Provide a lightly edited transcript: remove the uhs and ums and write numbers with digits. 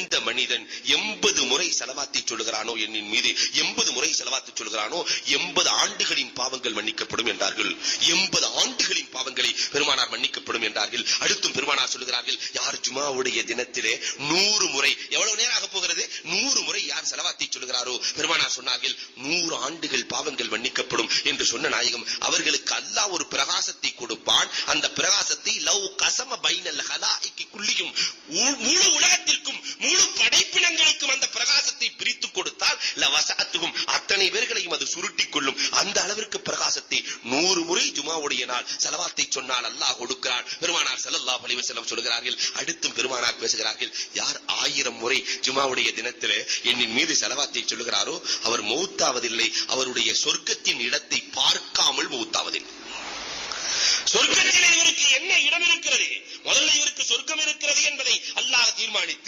எந்த மனிதன் 80 முறை ஸலவாத்தை சொல்கிறானோ, என்னின் மீது 80 முறை ஸலவாத்து சொல்கிறானோ 80 ஆண்டுகளின் பாவங்கள் மன்னிக்கப்படும் என்றார்கள். 80 ஆண்டுகளின் பாவங்களை பெருமானார் மன்னிக்கப்படும் என்றார்கள். அடுத்தும் பெருமானார் சொல்கிறார்கள், யார் ஜுமாவுடைய தினத்திலே 100 முறை, எவ்வளவு நேரம் ஆக போகிறது, 100 முறை யார் ஸலவாத்தை சொல்கிறாரோ, பெருமானார் சொன்னார்கள் 100 ஆண்டுகள் பாவங்கள் மன்னிக்கப்படும் என்று சொன்ன நாயகம் அவர்களுக்கு அல்லாஹ் ஒரு பிரகாசத்தை கொடுப்பான். அந்த பிரகாசத்தை லவ் கஸம பைனல் ஹலாயிகி குல்லியும், முழு உலகத்திற்கும் முழு படைப்பினங்களுக்கும் அந்த பிரகாசத்தை பிரித்து கொடுத்தால் லவஸஅத்துஹும், அத்தனை பேர்களையும் அது சுருட்டிக் கொள்ளும். அந்த அளவிற்கு பிரகாசத்தை 100 முறை ஜுமாவுடைய நாள் ஸலவாத்தை சொன்னால் அல்லாஹ் கொடுக்கிறான். பெருமானார் ஸல்லல்லாஹு அலைஹி வஸல்லம் சொல்கிறார்கள். அடுத்தும் பெருமானார் பேசுகிறார்கள், யார் 1000 முறை ஜுமாவுடைய தினத்திலே என்னின் மீது ஸலவாத்தை சொல்கிறாரோ அவர் மௌத்தாவதில்லை, அவருடைய சொர்க்கத்தின் இடத்தை பார்க்காமல் மௌத்தாவதில்லை. சொர்க்கத்திலே இவருக்கு என்ன இடம் இருக்கிறது, முதல்ல இவருக்கு சொர்க்கம் இருக்கிறது என்பதை அல்லாஹ் தீர்மானித்து